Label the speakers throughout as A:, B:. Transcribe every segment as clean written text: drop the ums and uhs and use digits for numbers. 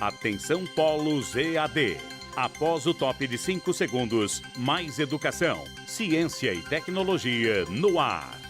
A: Atenção Polos EAD. Após o top de 5 segundos, mais educação, ciência e tecnologia no ar.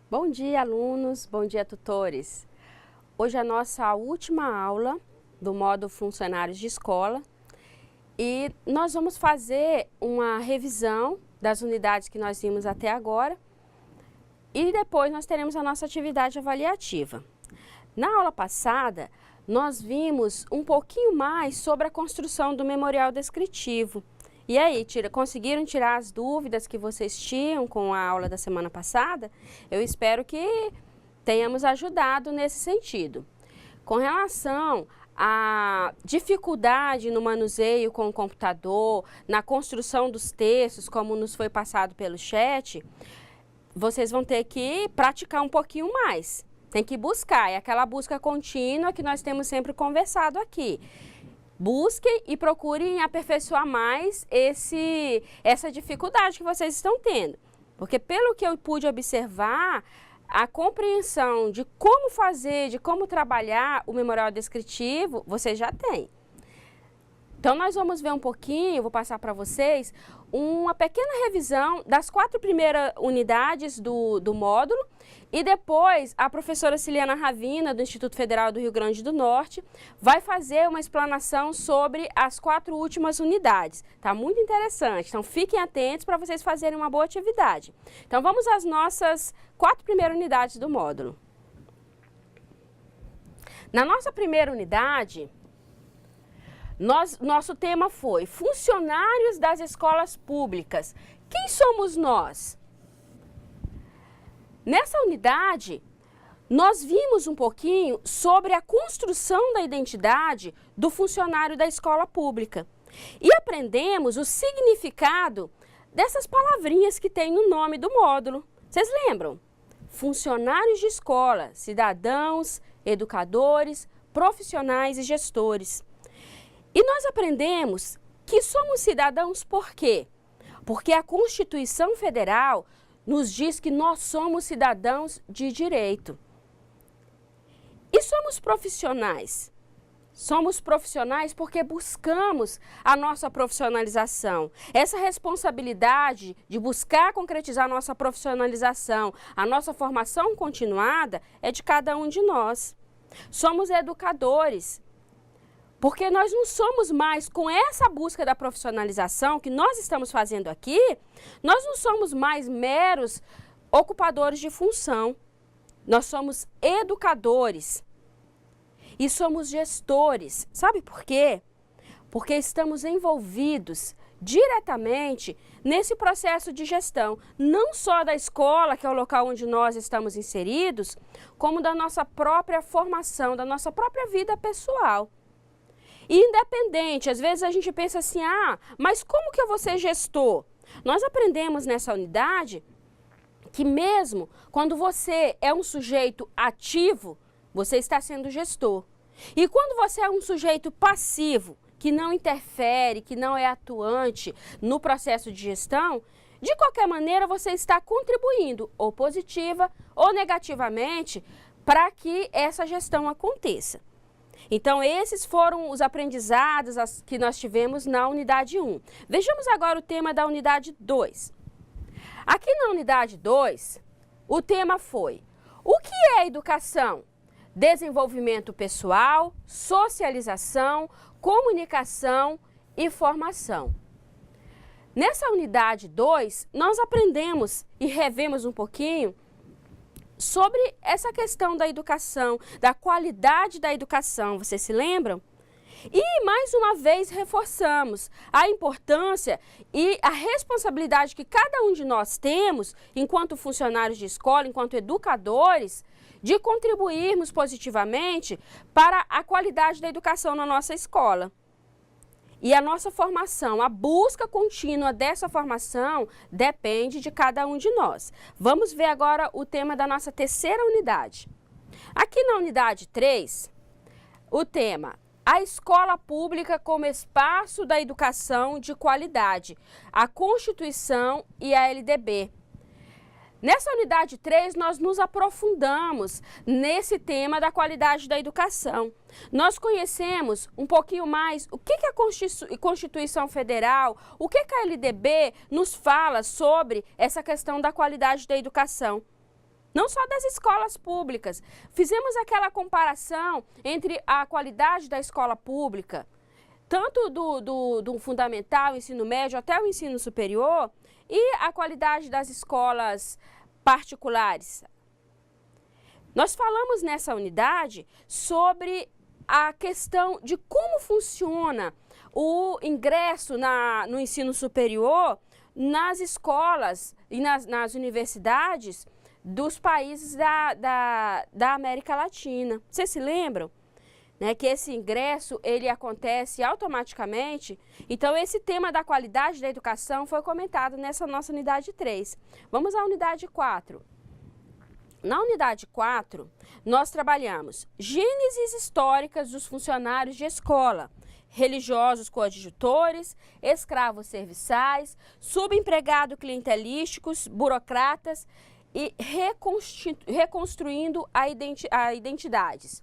B: Bom dia, alunos, bom dia, tutores. Hoje é a nossa última aula do módulo Funcionários de Escola e nós vamos fazer uma revisão das unidades que nós vimos até agora e depois nós teremos a nossa atividade avaliativa. Na aula passada, nós vimos um pouquinho mais sobre a construção do memorial descritivo. E aí, conseguiram tirar as dúvidas que vocês tinham com a aula da semana passada? Eu espero que tenhamos ajudado nesse sentido. Com relação à dificuldade no manuseio com o computador, na construção dos textos, como nos foi passado pelo chat, vocês vão ter que praticar um pouquinho mais. Tem que buscar, é aquela busca contínua que nós temos sempre conversado aqui. Busquem e procurem aperfeiçoar mais essa dificuldade que vocês estão tendo. Porque pelo que eu pude observar, a compreensão de como fazer, de como trabalhar o memorial descritivo, vocês já têm. Então nós vamos ver um pouquinho, vou passar para vocês, uma pequena revisão das 4 primeiras unidades do módulo e depois a professora Ciliana Ravina, do Instituto Federal do Rio Grande do Norte, vai fazer uma explanação sobre as 4 últimas unidades. Tá muito interessante, então fiquem atentos para vocês fazerem uma boa atividade. Então vamos às nossas 4 primeiras unidades do módulo. Na nossa primeira unidade, nosso tema foi funcionários das escolas públicas. Quem somos nós? Nessa unidade, nós vimos um pouquinho sobre a construção da identidade do funcionário da escola pública. E aprendemos o significado dessas palavrinhas que tem no nome do módulo. Vocês lembram? Funcionários de escola, cidadãos, educadores, profissionais e gestores. E nós aprendemos que somos cidadãos por quê? Porque a Constituição Federal nos diz que nós somos cidadãos de direito. E somos profissionais. Somos profissionais porque buscamos a nossa profissionalização. Essa responsabilidade de buscar concretizar a nossa profissionalização, a nossa formação continuada, é de cada um de nós. Somos educadores. Porque nós não somos mais, com essa busca da profissionalização que nós estamos fazendo aqui, nós não somos mais meros ocupadores de função. Nós somos educadores e somos gestores. Sabe por quê? Porque estamos envolvidos diretamente nesse processo de gestão, não só da escola, que é o local onde nós estamos inseridos, como da nossa própria formação, da nossa própria vida pessoal. E independente, às vezes a gente pensa assim, mas como que eu vou ser gestor? Nós aprendemos nessa unidade que mesmo quando você é um sujeito ativo, você está sendo gestor. E quando você é um sujeito passivo, que não interfere, que não é atuante no processo de gestão, de qualquer maneira você está contribuindo, ou positiva ou negativamente, para que essa gestão aconteça. Então, esses foram os aprendizados que nós tivemos na unidade 1. Vejamos agora o tema da unidade 2. Aqui na unidade 2, o tema foi: o que é educação? Desenvolvimento pessoal, socialização, comunicação e formação. Nessa unidade 2, nós aprendemos e revemos um pouquinho sobre essa questão da educação, da qualidade da educação, vocês se lembram? E, mais uma vez, reforçamos a importância e a responsabilidade que cada um de nós temos, enquanto funcionários de escola, enquanto educadores, de contribuirmos positivamente para a qualidade da educação na nossa escola. E a nossa formação, a busca contínua dessa formação depende de cada um de nós. Vamos ver agora o tema da nossa terceira unidade. Aqui na unidade 3, o tema: a escola pública como espaço da educação de qualidade, a Constituição e a LDB. Nessa unidade 3, nós nos aprofundamos nesse tema da qualidade da educação. Nós conhecemos um pouquinho mais o que a Constituição Federal, o que a LDB nos fala sobre essa questão da qualidade da educação. Não só das escolas públicas. Fizemos aquela comparação entre a qualidade da escola pública, tanto do fundamental, ensino médio, até o ensino superior, e a qualidade das escolas particulares. Nós falamos nessa unidade sobre a questão de como funciona o ingresso no ensino superior nas escolas e nas universidades dos países da América Latina. Vocês se lembram? Né, que esse ingresso ele acontece automaticamente. Então, esse tema da qualidade da educação foi comentado nessa nossa unidade 3. Vamos à unidade 4. Na unidade 4, nós trabalhamos gêneses históricas dos funcionários de escola, religiosos coadjutores, escravos serviçais, subempregado clientelísticos, burocratas e reconstruindo a identidades.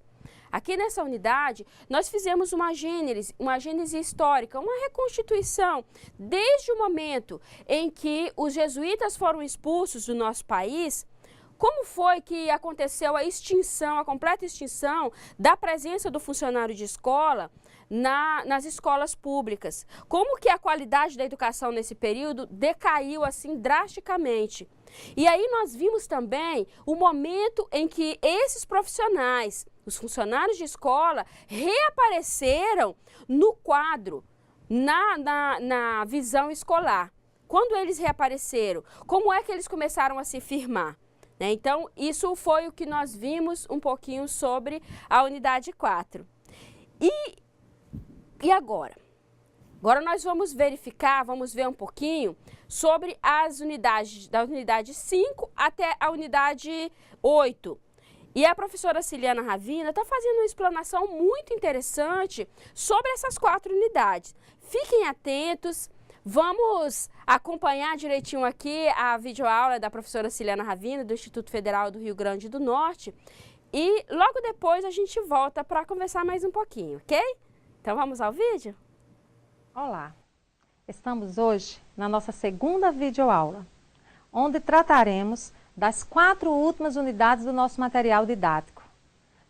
B: Aqui nessa unidade, nós fizemos uma gênese histórica, uma reconstituição, desde o momento em que os jesuítas foram expulsos do nosso país, como foi que aconteceu a extinção, a completa extinção da presença do funcionário de escola nas escolas públicas. Como que a qualidade da educação nesse período decaiu assim drasticamente. E aí nós vimos também o momento em que esses profissionais, os funcionários de escola, reapareceram no quadro, na visão escolar. Quando eles reapareceram, como é que eles começaram a se firmar? Então, isso foi o que nós vimos um pouquinho sobre a unidade 4. E agora? Agora nós vamos verificar, vamos ver um pouquinho sobre as unidades, da unidade 5 até a unidade 8. E a professora Ciliana Ravina está fazendo uma explanação muito interessante sobre essas 4 unidades. Fiquem atentos, vamos acompanhar direitinho aqui a videoaula da professora Ciliana Ravina, do Instituto Federal do Rio Grande do Norte. E logo depois a gente volta para conversar mais um pouquinho, ok? Então vamos ao vídeo?
C: Olá, estamos hoje na nossa segunda videoaula, onde trataremos das 4 últimas unidades do nosso material didático.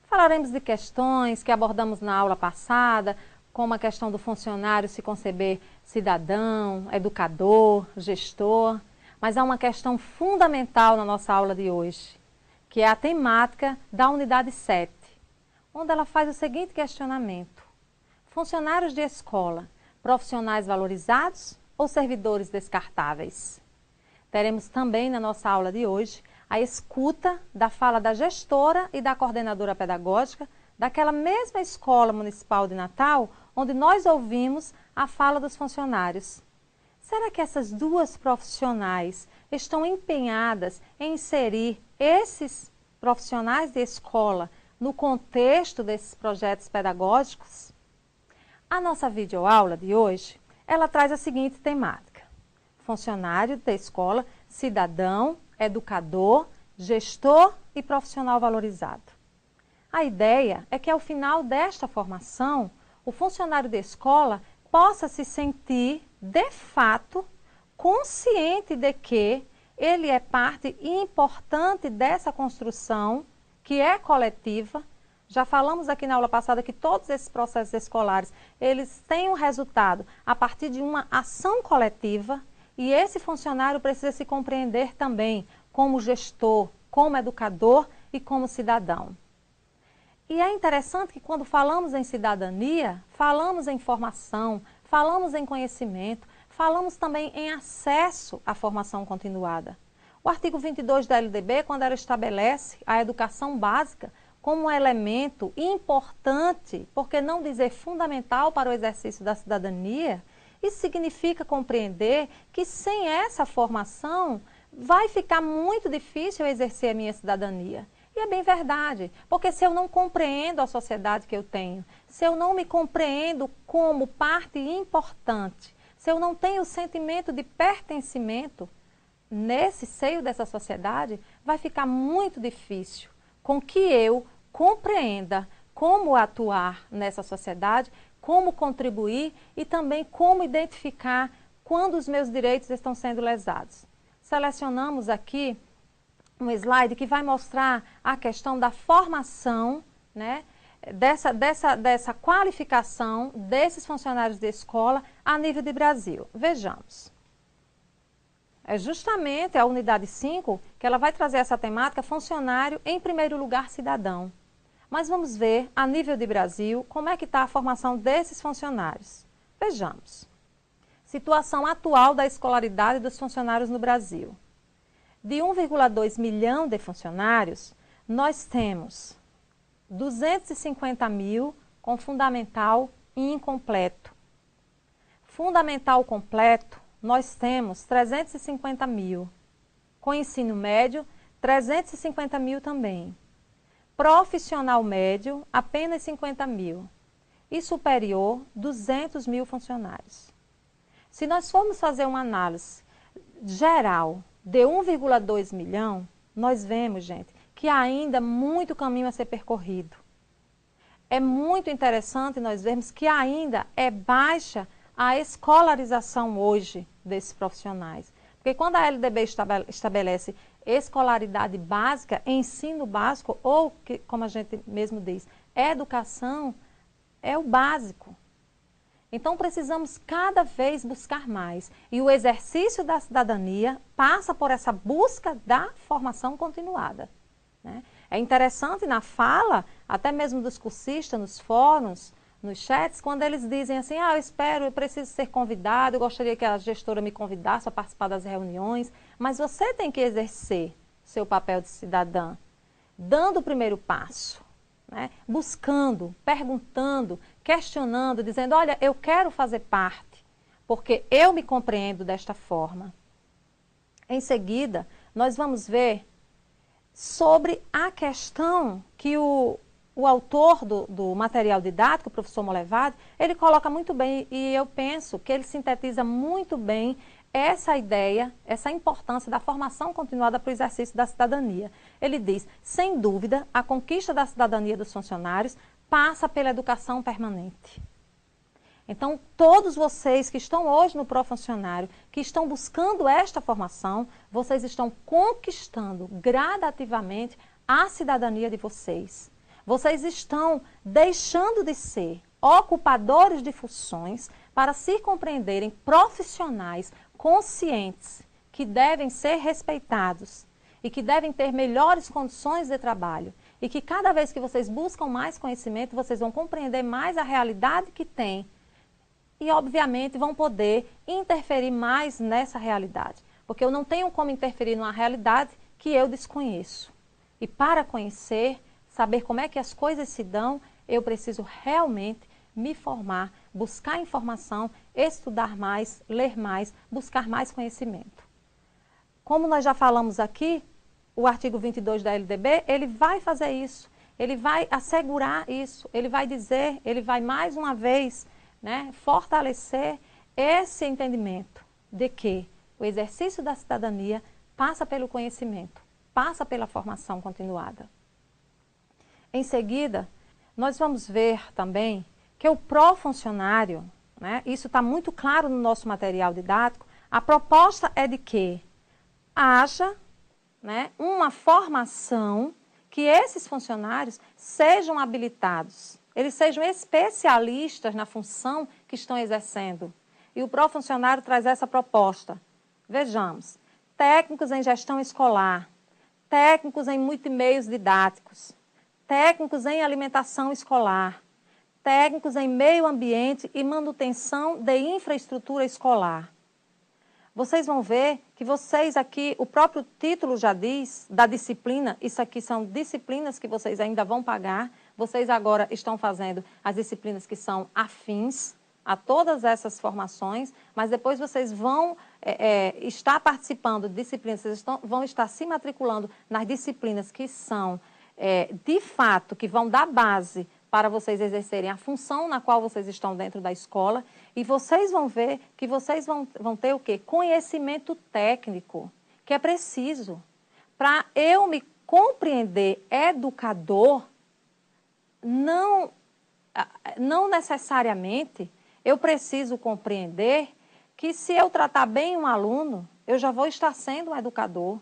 C: Falaremos de questões que abordamos na aula passada, como a questão do funcionário se conceber cidadão, educador, gestor, mas há uma questão fundamental na nossa aula de hoje, que é a temática da unidade 7, onde ela faz o seguinte questionamento: funcionários de escola, profissionais valorizados ou servidores descartáveis? Teremos também na nossa aula de hoje a escuta da fala da gestora e da coordenadora pedagógica daquela mesma escola municipal de Natal, onde nós ouvimos a fala dos funcionários. Será que essas 2 profissionais estão empenhadas em inserir esses profissionais de escola no contexto desses projetos pedagógicos? A nossa videoaula de hoje, ela traz a seguinte temática: funcionário da escola, cidadão, educador, gestor e profissional valorizado. A ideia é que ao final desta formação, o funcionário da escola possa se sentir, de fato, consciente de que ele é parte importante dessa construção, que é coletiva. Já falamos aqui na aula passada que todos esses processos escolares, eles têm um resultado a partir de uma ação coletiva, e esse funcionário precisa se compreender também como gestor, como educador e como cidadão. E é interessante que quando falamos em cidadania, falamos em formação, falamos em conhecimento, falamos também em acesso à formação continuada. O artigo 22 da LDB, quando ela estabelece a educação básica como um elemento importante, por que não dizer fundamental para o exercício da cidadania, isso significa compreender que sem essa formação vai ficar muito difícil eu exercer a minha cidadania. E é bem verdade, porque se eu não compreendo a sociedade que eu tenho, se eu não me compreendo como parte importante, se eu não tenho o sentimento de pertencimento nesse seio dessa sociedade, vai ficar muito difícil com que eu compreenda como atuar nessa sociedade, como contribuir e também como identificar quando os meus direitos estão sendo lesados. Selecionamos aqui um slide que vai mostrar a questão da formação, né, dessa qualificação desses funcionários de escola a nível de Brasil. Vejamos. É justamente a unidade 5 que ela vai trazer essa temática funcionário, em primeiro lugar, cidadão. Mas vamos ver, a nível de Brasil, como é que está a formação desses funcionários. Vejamos. Situação atual da escolaridade dos funcionários no Brasil. De 1,2 milhão de funcionários, nós temos 250 mil com fundamental incompleto. Fundamental completo, nós temos 350 mil. Com ensino médio, 350 mil também. Profissional médio, apenas 50 mil. E superior, 200 mil funcionários. Se nós formos fazer uma análise geral de 1,2 milhão, nós vemos, gente, que há ainda muito caminho a ser percorrido. É muito interessante nós vermos que ainda é baixa a escolarização hoje desses profissionais. Porque quando a LDB estabelece escolaridade básica, ensino básico, ou, que, como a gente mesmo diz, educação, é o básico. Então precisamos cada vez buscar mais. E o exercício da cidadania passa por essa busca da formação continuada, né? É interessante na fala, até mesmo dos cursistas, nos fóruns, nos chats, quando eles dizem assim, eu preciso ser convidado, eu gostaria que a gestora me convidasse a participar das reuniões, mas você tem que exercer seu papel de cidadã, dando o primeiro passo, né? Buscando, perguntando, questionando, dizendo, olha, eu quero fazer parte, porque eu me compreendo desta forma. Em seguida, nós vamos ver sobre a questão que o autor do material didático, o professor Molevade, ele coloca muito bem, e eu penso que ele sintetiza muito bem essa ideia, essa importância da formação continuada para o exercício da cidadania. Ele diz, sem dúvida, a conquista da cidadania dos funcionários passa pela educação permanente. Então, todos vocês que estão hoje no pró-funcionário, que estão buscando esta formação, vocês estão conquistando gradativamente a cidadania de vocês. Vocês estão deixando de ser ocupadores de funções para se compreenderem profissionais conscientes, que devem ser respeitados e que devem ter melhores condições de trabalho. E que cada vez que vocês buscam mais conhecimento, vocês vão compreender mais a realidade que tem. E, obviamente, vão poder interferir mais nessa realidade. Porque eu não tenho como interferir numa realidade que eu desconheço. E para conhecer, saber como é que as coisas se dão, eu preciso realmente me formar, buscar informação, estudar mais, ler mais, buscar mais conhecimento. Como nós já falamos aqui, o artigo 22 da LDB, ele vai fazer isso, ele vai assegurar isso, ele vai dizer, ele vai mais uma vez, né, fortalecer esse entendimento de que o exercício da cidadania passa pelo conhecimento, passa pela formação continuada. Em seguida, nós vamos ver também que o pró-funcionário, né, isso está muito claro no nosso material didático, a proposta é de que haja, né, uma formação que esses funcionários sejam habilitados, eles sejam especialistas na função que estão exercendo. E o pró-funcionário traz essa proposta. Vejamos, técnicos em gestão escolar, técnicos em multimeios didáticos, técnicos em alimentação escolar, técnicos em meio ambiente e manutenção de infraestrutura escolar. vocês vão ver que vocês aqui, o próprio título já diz, da disciplina, isso aqui são disciplinas que vocês ainda vão pagar, vocês agora estão fazendo as disciplinas que são afins a todas essas formações, mas depois vocês vão estar participando de disciplinas, vocês vão estar se matriculando nas disciplinas que são, de fato, que vão dar base para vocês exercerem a função na qual vocês estão dentro da escola, e vocês vão ver que vocês vão ter o quê? Conhecimento técnico, que é preciso. Para eu me compreender educador, não necessariamente eu preciso compreender que se eu tratar bem um aluno, eu já vou estar sendo um educador.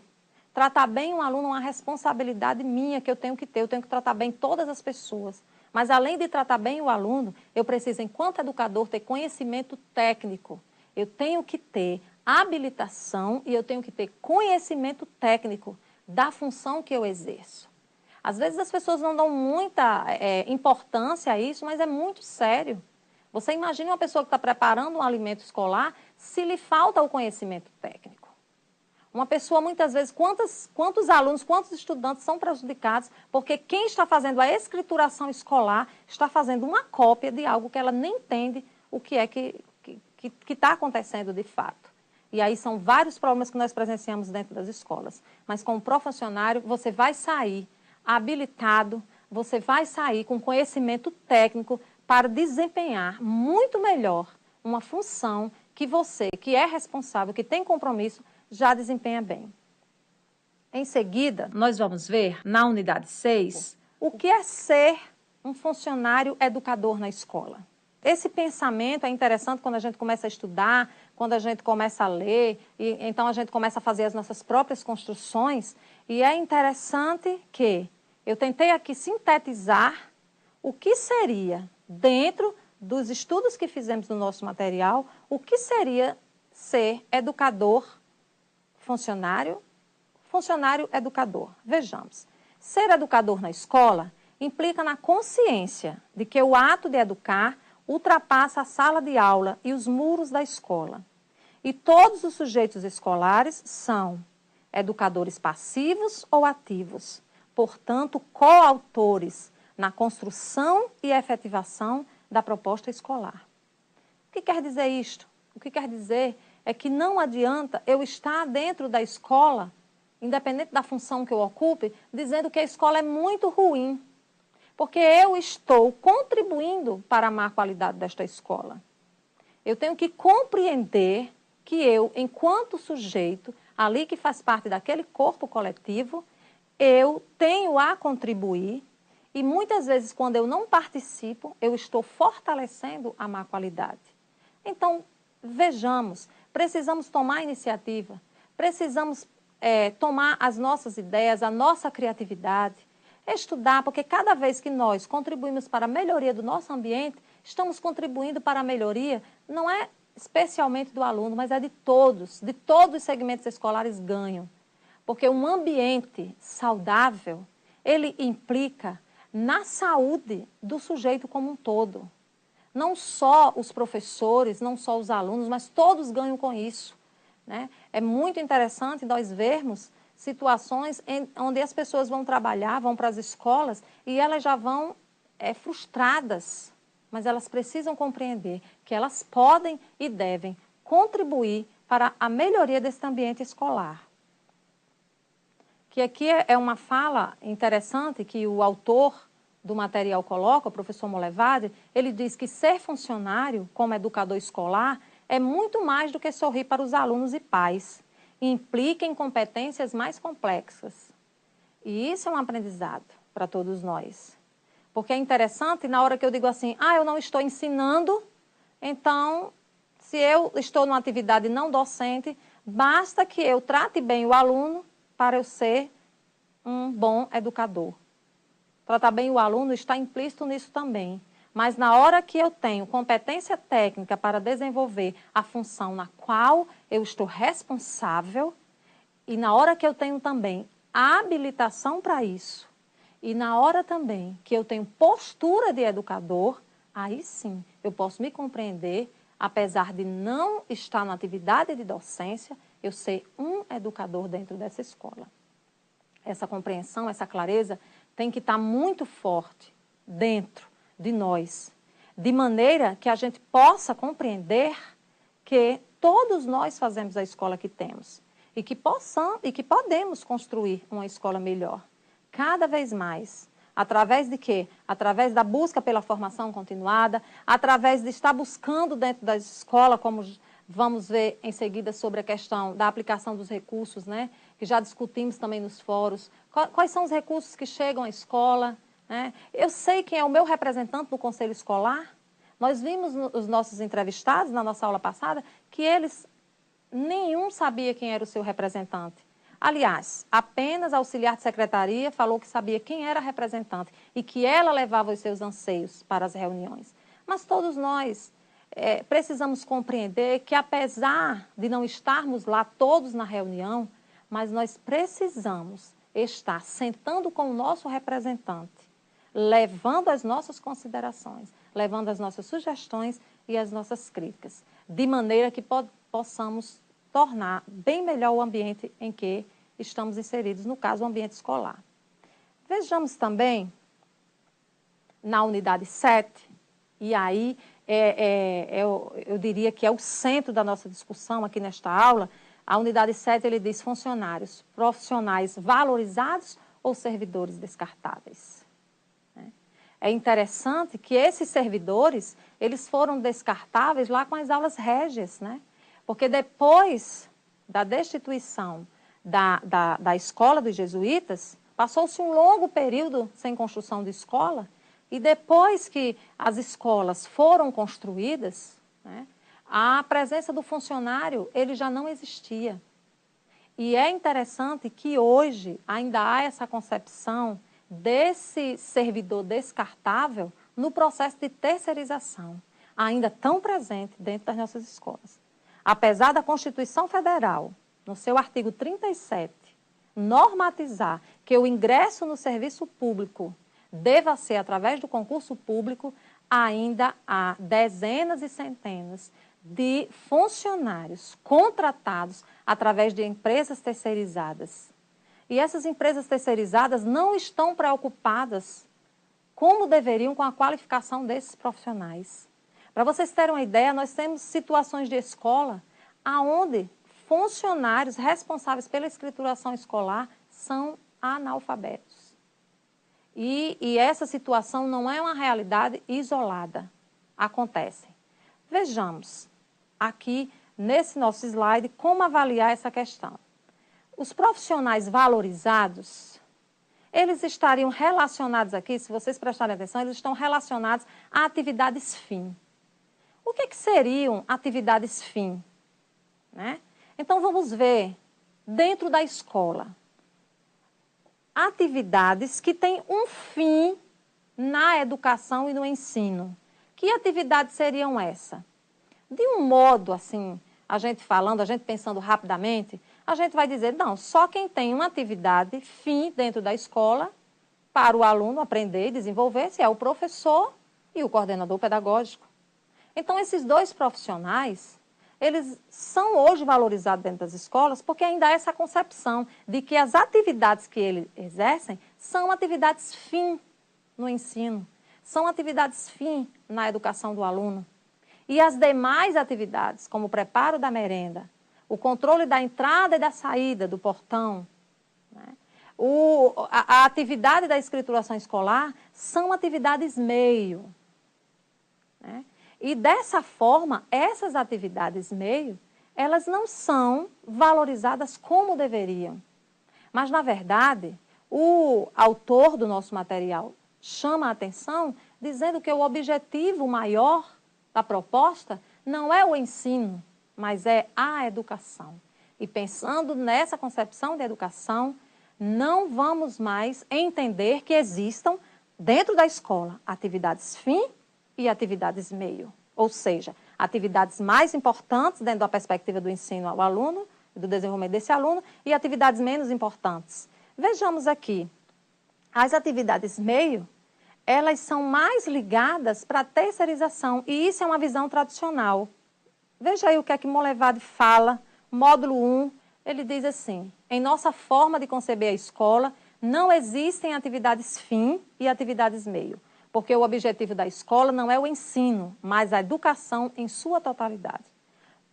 C: Tratar bem um aluno é uma responsabilidade minha que eu tenho que ter, eu tenho que tratar bem todas as pessoas. Mas além de tratar bem o aluno, eu preciso, enquanto educador, ter conhecimento técnico. Eu tenho que ter habilitação e eu tenho que ter conhecimento técnico da função que eu exerço. Às vezes as pessoas não dão muita importância a isso, mas é muito sério. Você imagina uma pessoa que está preparando um alimento escolar se lhe falta o conhecimento técnico. Uma pessoa, muitas vezes, quantos alunos, quantos estudantes são prejudicados porque quem está fazendo a escrituração escolar está fazendo uma cópia de algo que ela nem entende o que é que está acontecendo de fato. E aí são vários problemas que nós presenciamos dentro das escolas. Mas como profissionário, você vai sair habilitado, você vai sair com conhecimento técnico para desempenhar muito melhor uma função que você, que é responsável, que tem compromisso, já desempenha bem. Em seguida, nós vamos ver, na unidade 6, o que é ser um funcionário educador na escola. Esse pensamento é interessante quando a gente começa a estudar, quando a gente começa a ler, e então a gente começa a fazer as nossas próprias construções, e é interessante que eu tentei aqui sintetizar o que seria, dentro dos estudos que fizemos no nosso material, o que seria ser educador funcionário educador. Vejamos, ser educador na escola implica na consciência de que o ato de educar ultrapassa a sala de aula e os muros da escola. E todos os sujeitos escolares são educadores passivos ou ativos, portanto, coautores na construção e efetivação da proposta escolar. O que quer dizer isto? O que quer dizer é que não adianta eu estar dentro da escola, independente da função que eu ocupe, dizendo que a escola é muito ruim, porque eu estou contribuindo para a má qualidade desta escola. Eu tenho que compreender que eu, enquanto sujeito, ali que faz parte daquele corpo coletivo, eu tenho a contribuir e muitas vezes, quando eu não participo, eu estou fortalecendo a má qualidade. Então, vejamos, precisamos tomar iniciativa, precisamos tomar as nossas ideias, a nossa criatividade, estudar, porque cada vez que nós contribuímos para a melhoria do nosso ambiente, estamos contribuindo para a melhoria, não é especialmente do aluno, mas é de todos os segmentos escolares ganham. Porque um ambiente saudável, ele implica na saúde do sujeito como um todo. Não só os professores, não só os alunos, mas todos ganham com isso, né? É muito interessante nós vermos situações onde as pessoas vão trabalhar, vão para as escolas e elas já vão frustradas, mas elas precisam compreender que elas podem e devem contribuir para a melhoria desse ambiente escolar. Que aqui é uma fala interessante que o autor do material coloca, o professor Molevade, ele diz que ser funcionário como educador escolar é muito mais do que sorrir para os alunos e pais. Implica em competências mais complexas. E isso é um aprendizado para todos nós. Porque é interessante, na hora que eu digo assim, eu não estou ensinando, então, se eu estou numa atividade não docente, basta que eu trate bem o aluno para eu ser um bom educador. Tratar bem o aluno está implícito nisso também. Mas na hora que eu tenho competência técnica para desenvolver a função na qual eu estou responsável, e na hora que eu tenho também a habilitação para isso, e na hora também que eu tenho postura de educador, aí sim eu posso me compreender apesar de não estar na atividade de docência, eu ser um educador dentro dessa escola. Essa compreensão, essa clareza tem que estar muito forte dentro de nós, de maneira que a gente possa compreender que todos nós fazemos a escola que temos e que podemos construir uma escola melhor, cada vez mais. Através de quê? Através da busca pela formação continuada, através de estar buscando dentro da escola, como vamos ver em seguida sobre a questão da aplicação dos recursos, né? Que já discutimos também nos fóruns. Quais são os recursos que chegam à escola? Né? Eu sei quem é o meu representante no conselho escolar. Nós vimos os nossos entrevistados na nossa aula passada que nenhum sabia quem era o seu representante. Aliás, apenas a auxiliar de secretaria falou que sabia quem era a representante e que ela levava os seus anseios para as reuniões. Mas todos nós precisamos compreender que, apesar de não estarmos lá todos na reunião, mas nós precisamos estar sentando com o nosso representante, levando as nossas considerações, levando as nossas sugestões e as nossas críticas, de maneira que possamos tornar bem melhor o ambiente em que estamos inseridos, no caso, o ambiente escolar. Vejamos também, na unidade 7, e aí eu diria que é o centro da nossa discussão aqui nesta aula, a unidade 7, ele diz funcionários, profissionais valorizados ou servidores descartáveis. É interessante que esses servidores, eles foram descartáveis lá com as aulas régias, né? Porque depois da destituição da escola dos jesuítas, passou-se um longo período sem construção de escola, e depois que as escolas foram construídas, né, a presença do funcionário, ele já não existia. E é interessante que hoje ainda há essa concepção desse servidor descartável no processo de terceirização, ainda tão presente dentro das nossas escolas. Apesar da Constituição Federal, no seu artigo 37, normatizar que o ingresso no serviço público deva ser através do concurso público, ainda há dezenas e centenas de funcionários contratados através de empresas terceirizadas. E essas empresas terceirizadas não estão preocupadas como deveriam com a qualificação desses profissionais. Para vocês terem uma ideia, nós temos situações de escola onde funcionários responsáveis pela escrituração escolar são analfabetos. E essa situação não é uma realidade isolada. Acontece. Vejamos aqui nesse nosso slide como avaliar essa questão. Os profissionais valorizados, eles estariam relacionados aqui, se vocês prestarem atenção, eles estão relacionados a atividades fim. O que seriam atividades fim? Né? Então, vamos ver, dentro da escola, atividades que têm um fim na educação e no ensino. Que atividades seriam essas? De um modo, assim, a gente pensando rapidamente, a gente vai dizer, não, só quem tem uma atividade fim dentro da escola para o aluno aprender e desenvolver-se é o professor e o coordenador pedagógico. Então, esses dois profissionais, eles são hoje valorizados dentro das escolas porque ainda há essa concepção de que as atividades que eles exercem são atividades fim no ensino, são atividades fim na educação do aluno. E as demais atividades, como o preparo da merenda, o controle da entrada e da saída do portão, né? A atividade da escrituração escolar são atividades meio. Né? E dessa forma, essas atividades meio, elas não são valorizadas como deveriam. Mas, na verdade, o autor do nosso material chama a atenção dizendo que o objetivo maior da proposta não é o ensino, mas é a educação. E pensando nessa concepção de educação, não vamos mais entender que existam, dentro da escola, atividades fim e atividades meio. Ou seja, atividades mais importantes dentro da perspectiva do ensino ao aluno, do desenvolvimento desse aluno, e atividades menos importantes. Vejamos aqui, as atividades meio, elas são mais ligadas para a terceirização, e isso é uma visão tradicional. Veja aí o que é que Monlevade fala, módulo 1, ele diz assim: em nossa forma de conceber a escola, não existem atividades fim e atividades meio, porque o objetivo da escola não é o ensino, mas a educação em sua totalidade.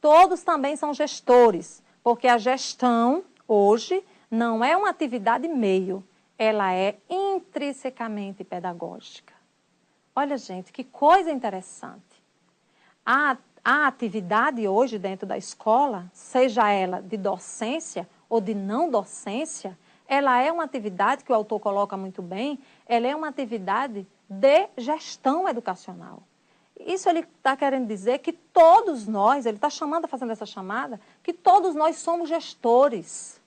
C: Todos também são gestores, porque a gestão, hoje, não é uma atividade meio, ela é intrinsecamente pedagógica. Olha, gente, que coisa interessante. A atividade hoje dentro da escola, seja ela de docência ou de não docência, ela é uma atividade que o autor coloca muito bem, ela é uma atividade de gestão educacional. Isso ele está querendo dizer que todos nós, ele está fazendo essa chamada, que todos nós somos gestores.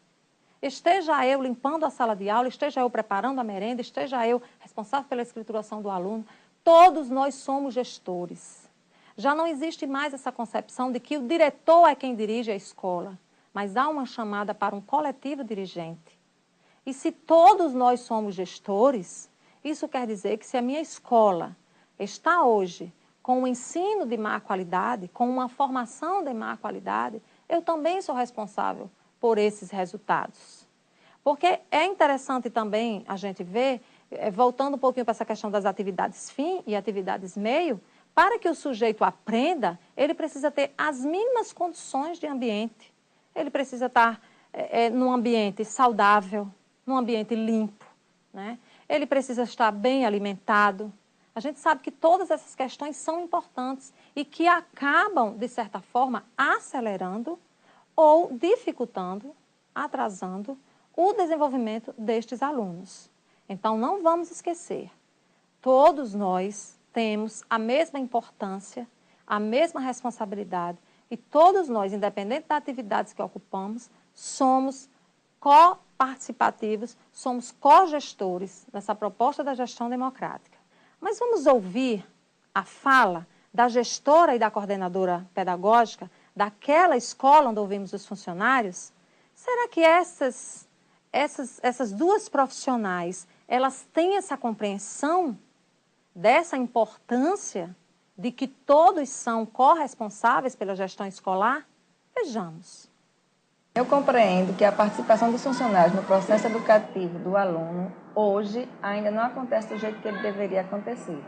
C: Esteja eu limpando a sala de aula, esteja eu preparando a merenda, esteja eu responsável pela escrituração do aluno, todos nós somos gestores. Já não existe mais essa concepção de que o diretor é quem dirige a escola, mas há uma chamada para um coletivo dirigente. E se todos nós somos gestores, isso quer dizer que se a minha escola está hoje com um ensino de má qualidade, com uma formação de má qualidade, eu também sou responsável por esses resultados. Porque é interessante também a gente ver, voltando um pouquinho para essa questão das atividades fim e atividades meio, para que o sujeito aprenda, ele precisa ter as mínimas condições de ambiente. Ele precisa estar num ambiente saudável, num ambiente limpo, né? Ele precisa estar bem alimentado. A gente sabe que todas essas questões são importantes e que acabam, de certa forma, acelerando ou dificultando, atrasando o desenvolvimento destes alunos. Então, não vamos esquecer, todos nós temos a mesma importância, a mesma responsabilidade e todos nós, independente das atividades que ocupamos, somos coparticipativos, somos cogestores dessa proposta da gestão democrática. Mas vamos ouvir a fala da gestora e da coordenadora pedagógica daquela escola onde ouvimos os funcionários? Será que essas duas profissionais, elas têm essa compreensão dessa importância de que todos são corresponsáveis pela gestão escolar? Vejamos.
D: Eu compreendo que a participação dos funcionários no processo educativo do aluno, hoje, ainda não acontece do jeito que ele deveria acontecer.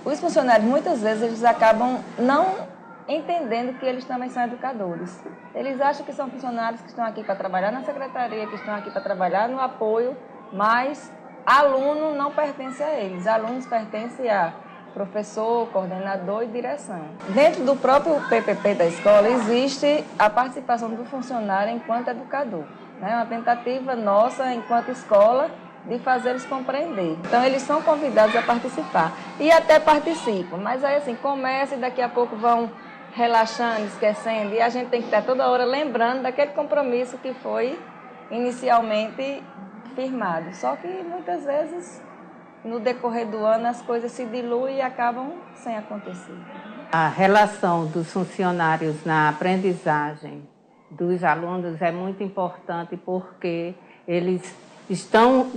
D: Os funcionários, muitas vezes, eles acabam não entendendo que eles também são educadores. Eles acham que são funcionários que estão aqui para trabalhar na secretaria, que estão aqui para trabalhar no apoio, mas aluno não pertence a eles. Alunos pertencem a professor, coordenador e direção. Dentro do próprio PPP da escola existe a participação do funcionário enquanto educador. É uma tentativa nossa, enquanto escola, de fazê-los compreender. Então, eles são convidados a participar. E até participam, mas aí assim, começa e daqui a pouco vão relaxando, esquecendo. E a gente tem que estar toda hora lembrando daquele compromisso que foi inicialmente firmado. Só que muitas vezes, no decorrer do ano, as coisas se diluem e acabam sem acontecer.
E: A relação dos funcionários na aprendizagem dos alunos é muito importante porque eles estão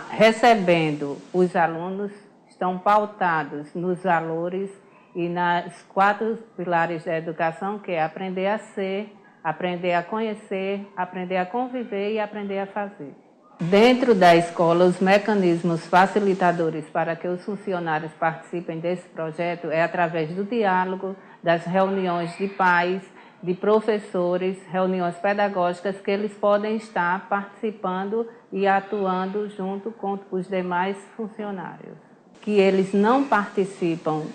E: recebendo, os alunos estão pautados nos valores e nas 4 pilares da educação, que é aprender a ser, aprender a conhecer, aprender a conviver e aprender a fazer. Dentro da escola, os mecanismos facilitadores para que os funcionários participem desse projeto é através do diálogo, das reuniões de pais, de professores, reuniões pedagógicas que eles podem estar participando e atuando junto com os demais funcionários. Que eles não participam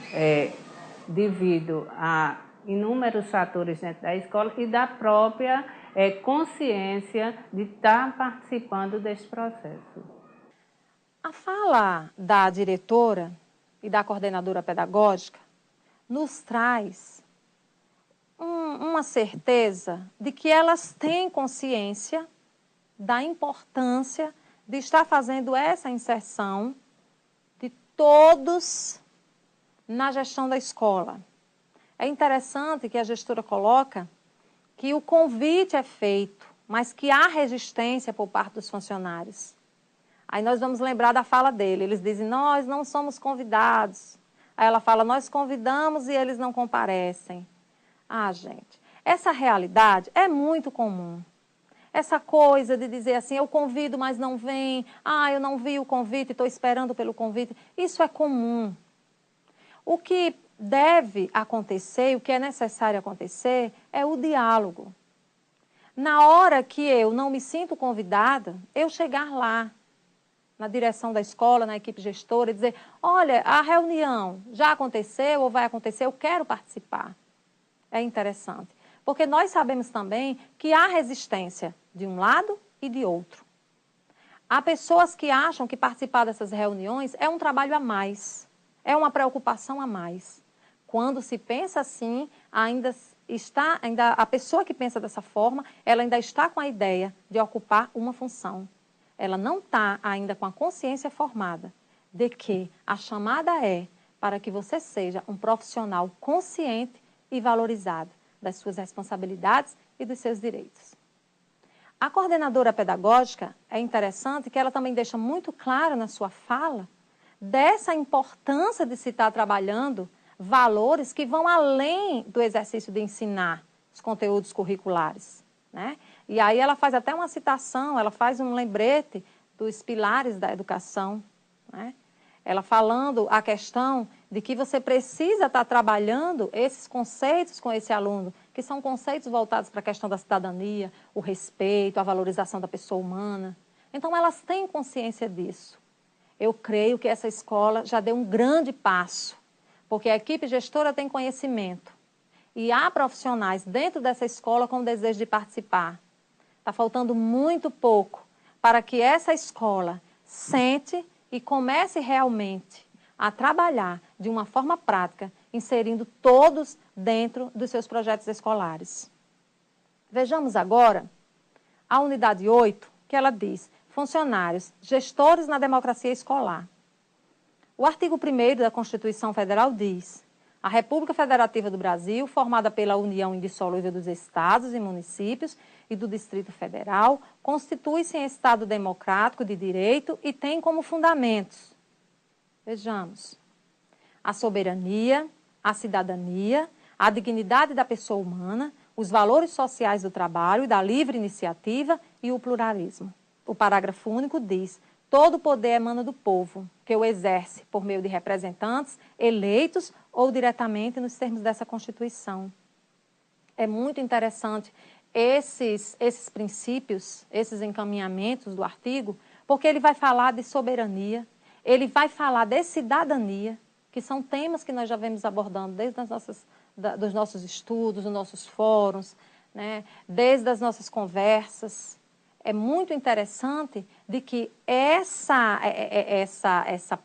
E: devido a inúmeros fatores dentro da escola e da própria consciência de estar participando desse processo.
C: A fala da diretora e da coordenadora pedagógica nos traz uma certeza de que elas têm consciência da importância de estar fazendo essa inserção de todos na gestão da escola. É interessante que a gestora coloca que o convite é feito, mas que há resistência por parte dos funcionários. Aí nós vamos lembrar da fala dele. Eles dizem, nós não somos convidados. Aí ela fala, nós convidamos e eles não comparecem. Ah, gente, essa realidade é muito comum. Essa coisa de dizer assim, eu convido, mas não vem. Ah, eu não vi o convite, estou esperando pelo convite. Isso é comum. O que deve acontecer, o que é necessário acontecer, é o diálogo. Na hora que eu não me sinto convidada, eu chegar lá, na direção da escola, na equipe gestora, e dizer, olha, a reunião já aconteceu ou vai acontecer, eu quero participar. É interessante. Porque nós sabemos também que há resistência de um lado e de outro. Há pessoas que acham que participar dessas reuniões é um trabalho a mais, é uma preocupação a mais. Quando se pensa assim, a pessoa que pensa dessa forma, ela ainda está com a ideia de ocupar uma função. Ela não está ainda com a consciência formada de que a chamada é para que você seja um profissional consciente e valorizado das suas responsabilidades e dos seus direitos. A coordenadora pedagógica, é interessante que ela também deixa muito claro na sua fala dessa importância de se estar trabalhando valores que vão além do exercício de ensinar os conteúdos curriculares, né? E aí ela faz até uma citação, ela faz um lembrete dos pilares da educação, né? Ela falando a questão de que você precisa estar trabalhando esses conceitos com esse aluno, que são conceitos voltados para a questão da cidadania, o respeito, a valorização da pessoa humana. Então, elas têm consciência disso. Eu creio que essa escola já deu um grande passo, porque a equipe gestora tem conhecimento e há profissionais dentro dessa escola com o desejo de participar. Está faltando muito pouco para que essa escola sente e comece realmente a trabalhar de uma forma prática, inserindo todos dentro dos seus projetos escolares. Vejamos agora a unidade 8, que ela diz, funcionários, gestores na democracia escolar. O artigo 1º da Constituição Federal diz, a República Federativa do Brasil, formada pela união indissolúvel dos estados e municípios e do Distrito Federal, constitui-se em Estado democrático de direito e tem como fundamentos, vejamos, a soberania, a cidadania, a dignidade da pessoa humana, os valores sociais do trabalho e da livre iniciativa e o pluralismo. O parágrafo único diz, todo poder emana do povo, que o exerce por meio de representantes eleitos ou diretamente nos termos dessa Constituição. É muito interessante esses princípios, esses encaminhamentos do artigo, porque ele vai falar de soberania, ele vai falar de cidadania, que são temas que nós já vemos abordando desde dos nossos estudos, dos nossos fóruns, né? Desde as nossas conversas. É muito interessante de que essa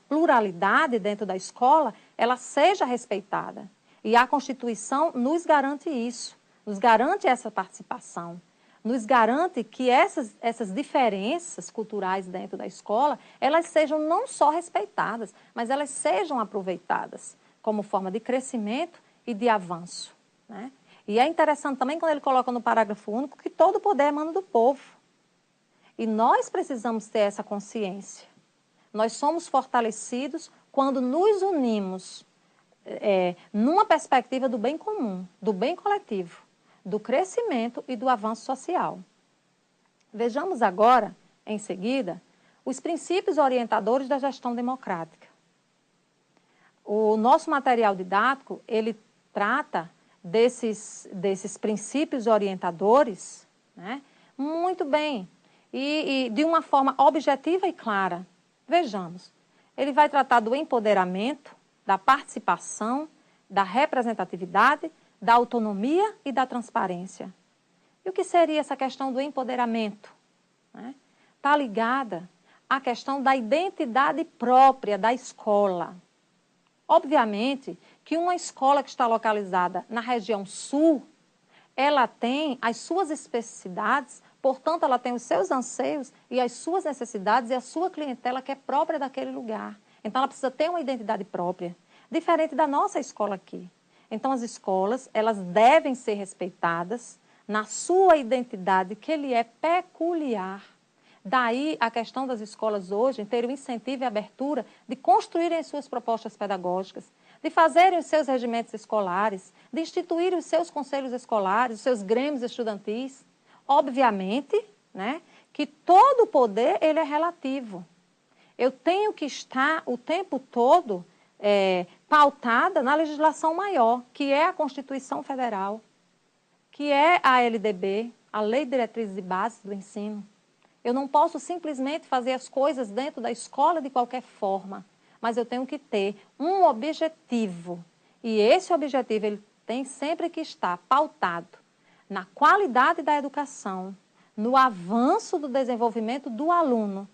C: pluralidade dentro da escola, ela seja respeitada. E a Constituição nos garante isso, nos garante essa participação, nos garante que essas diferenças culturais dentro da escola, elas sejam não só respeitadas, mas elas sejam aproveitadas como forma de crescimento e de avanço, né? E é interessante também quando ele coloca no parágrafo único que todo poder emana do povo. E nós precisamos ter essa consciência. Nós somos fortalecidos quando nos unimos numa perspectiva do bem comum, do bem coletivo, do crescimento e do avanço social. Vejamos agora, em seguida, os princípios orientadores da gestão democrática. O nosso material didático, ele trata desses princípios orientadores, né, muito bem, e de uma forma objetiva e clara. Vejamos, ele vai tratar do empoderamento, da participação, da representatividade, da autonomia e da transparência. E o que seria essa questão do empoderamento? Está ligada à questão da identidade própria da escola. Obviamente que uma escola que está localizada na região sul, ela tem as suas especificidades, portanto, ela tem os seus anseios e as suas necessidades e a sua clientela que é própria daquele lugar. Então, ela precisa ter uma identidade própria, diferente da nossa escola aqui. Então, as escolas, elas devem ser respeitadas na sua identidade, que lhe é peculiar. Daí a questão das escolas hoje em ter o incentivo e a abertura de construírem as suas propostas pedagógicas, de fazerem os seus regimentos escolares, de instituir os seus conselhos escolares, os seus grêmios estudantis. Obviamente, né, que todo o poder ele é relativo. Eu tenho que estar o tempo todo pautada na legislação maior, que é a Constituição Federal, que é a LDB, a Lei de Diretrizes e Bases do Ensino. Eu não posso simplesmente fazer as coisas dentro da escola de qualquer forma, mas eu tenho que ter um objetivo. E esse objetivo ele tem sempre que estar pautado na qualidade da educação, no avanço do desenvolvimento do aluno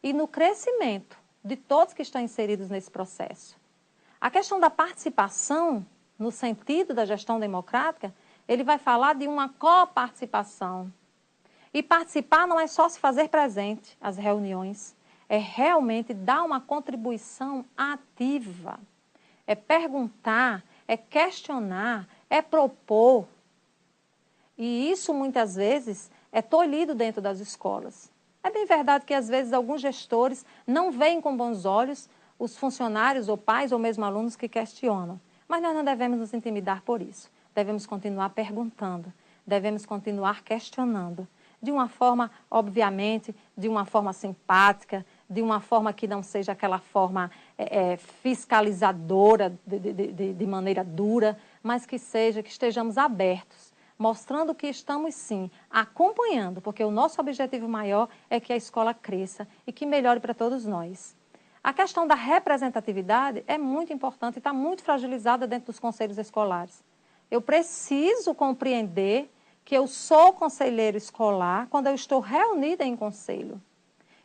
C: e no crescimento de todos que estão inseridos nesse processo. A questão da participação, no sentido da gestão democrática, ele vai falar de uma coparticipação. E participar não é só se fazer presente às reuniões, é realmente dar uma contribuição ativa. É perguntar, é questionar, é propor. E isso, muitas vezes, é tolhido dentro das escolas. É bem verdade que, às vezes, alguns gestores não veem com bons olhos os funcionários, ou pais, ou mesmo alunos que questionam. Mas nós não devemos nos intimidar por isso. Devemos continuar perguntando, devemos continuar questionando. De uma forma, obviamente, de uma forma simpática, de uma forma que não seja aquela forma fiscalizadora, de maneira dura, mas que estejamos abertos, mostrando que estamos, sim, acompanhando, porque o nosso objetivo maior é que a escola cresça e que melhore para todos nós. A questão da representatividade é muito importante e está muito fragilizada dentro dos conselhos escolares. Eu preciso compreender que eu sou conselheiro escolar quando eu estou reunida em conselho.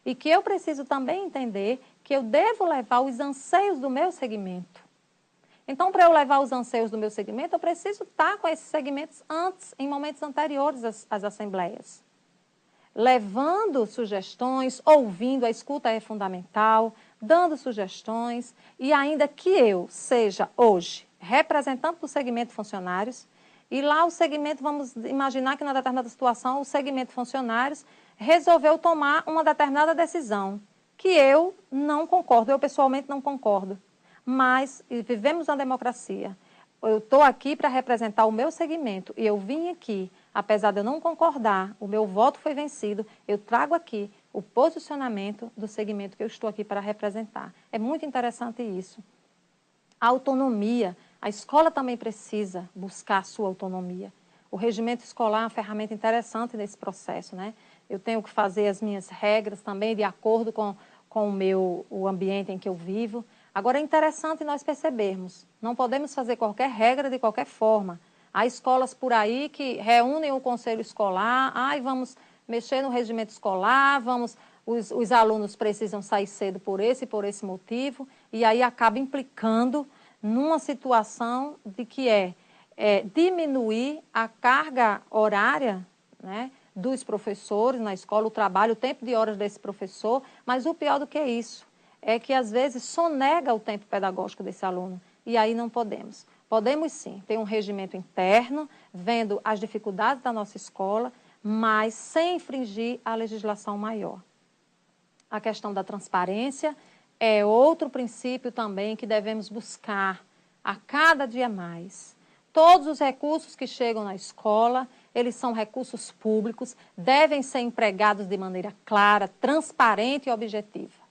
C: E que eu preciso também entender que eu devo levar os anseios do meu segmento. Então, para eu levar os anseios do meu segmento, eu preciso estar com esses segmentos antes, em momentos anteriores às assembleias. Levando sugestões, ouvindo, a escuta é fundamental, dando sugestões, e ainda que eu seja hoje representante do segmento funcionários, e lá o segmento, vamos imaginar que numa determinada situação, o segmento funcionários resolveu tomar uma determinada decisão, que eu não concordo, eu pessoalmente não concordo. Mas vivemos uma democracia. Eu estou aqui para representar o meu segmento e eu vim aqui, apesar de eu não concordar, o meu voto foi vencido, eu trago aqui o posicionamento do segmento que eu estou aqui para representar. É muito interessante isso. A autonomia. A escola também precisa buscar a sua autonomia. O regimento escolar é uma ferramenta interessante nesse processo, né? Eu tenho que fazer as minhas regras também de acordo com o ambiente em que eu vivo. Agora, é interessante nós percebermos, não podemos fazer qualquer regra de qualquer forma. Há escolas por aí que reúnem o conselho escolar, vamos mexer no regimento escolar, os alunos precisam sair cedo por esse motivo, e aí acaba implicando numa situação de que diminuir a carga horária, né, dos professores na escola, o trabalho, o tempo de horas desse professor, mas o pior do que isso é que às vezes sonega o tempo pedagógico desse aluno, e aí não podemos. Podemos sim ter um regimento interno, vendo as dificuldades da nossa escola, mas sem infringir a legislação maior. A questão da transparência é outro princípio também que devemos buscar a cada dia mais. Todos os recursos que chegam na escola, eles são recursos públicos, devem ser empregados de maneira clara, transparente e objetiva.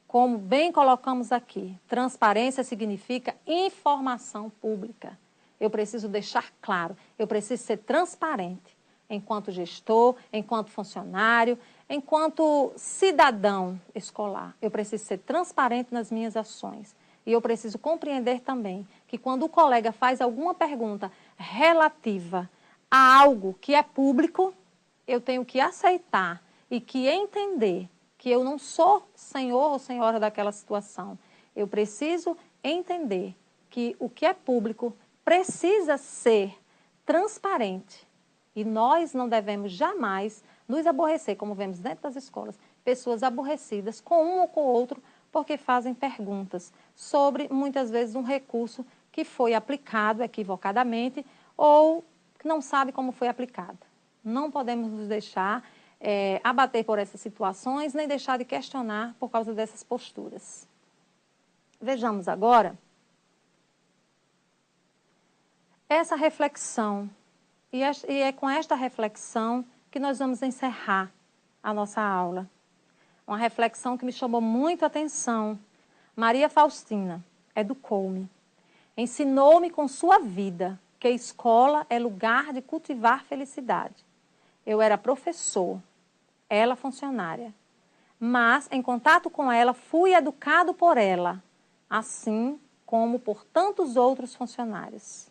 C: Como bem colocamos aqui, transparência significa informação pública. Eu preciso deixar claro, eu preciso ser transparente enquanto gestor, enquanto funcionário, enquanto cidadão escolar. Eu preciso ser transparente nas minhas ações. E eu preciso compreender também que quando o colega faz alguma pergunta relativa a algo que é público, eu tenho que aceitar e que entender que eu não sou senhor ou senhora daquela situação. Eu preciso entender que o que é público precisa ser transparente. E nós não devemos jamais nos aborrecer, como vemos dentro das escolas, pessoas aborrecidas com um ou com o outro, porque fazem perguntas sobre, muitas vezes, um recurso que foi aplicado equivocadamente ou que não sabe como foi aplicado. Não podemos nos deixar abater por essas situações, nem deixar de questionar por causa dessas posturas. Vejamos agora essa reflexão, e é com esta reflexão que nós vamos encerrar a nossa aula. Uma reflexão que me chamou muito a atenção. Maria Faustina educou-me, ensinou-me com sua vida que a escola é lugar de cultivar felicidade. Eu era professor, ela funcionária, mas em contato com ela fui educado por ela, assim como por tantos outros funcionários.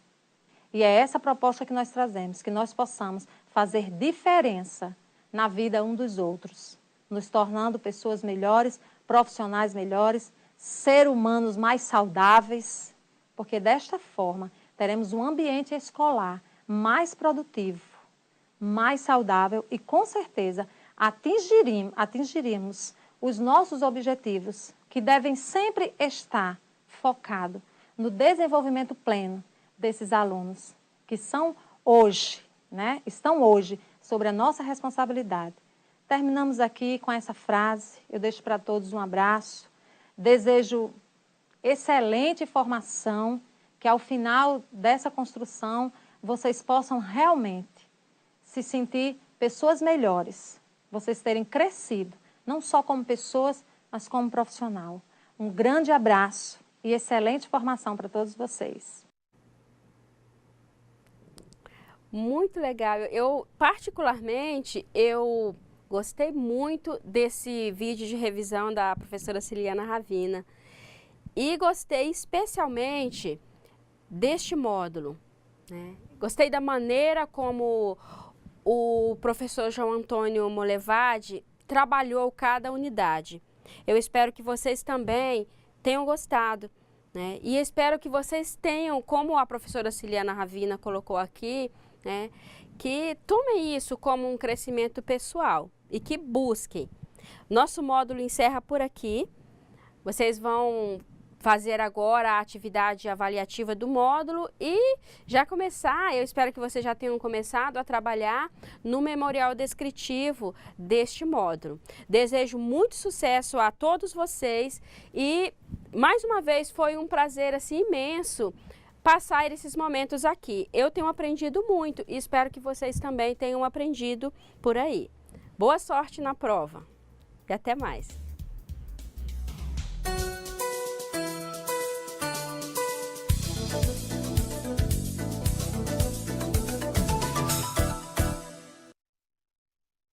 C: E é essa proposta que nós trazemos, que nós possamos fazer diferença na vida um dos outros, nos tornando pessoas melhores, profissionais melhores, seres humanos mais saudáveis, porque desta forma teremos um ambiente escolar mais produtivo, mais saudável e com certeza atingiremos os nossos objetivos, que devem sempre estar focados no desenvolvimento pleno desses alunos, que são hoje, estão hoje sobre a nossa responsabilidade. Terminamos aqui com essa frase, eu deixo para todos um abraço, desejo excelente formação, que ao final dessa construção vocês possam realmente se sentir pessoas melhores, vocês terem crescido, não só como pessoas, mas como profissional. Um grande abraço e excelente formação para todos vocês.
B: Muito legal. Particularmente, gostei muito desse vídeo de revisão da professora Ciliana Ravina. E gostei especialmente deste módulo, né? Gostei da maneira como o professor João Antônio Molevade trabalhou cada unidade. Eu espero que vocês também tenham gostado, né? E espero que vocês tenham, como a professora Ciliana Ravina colocou aqui, né, que tomem isso como um crescimento pessoal e que busquem. Nosso módulo encerra por aqui. Vocês vão fazer agora a atividade avaliativa do módulo e já começar, eu espero que vocês já tenham começado a trabalhar no memorial descritivo deste módulo. Desejo muito sucesso a todos vocês e, mais uma vez, foi um prazer assim, imenso passar esses momentos aqui. Eu tenho aprendido muito e espero que vocês também tenham aprendido por aí. Boa sorte na prova e até mais!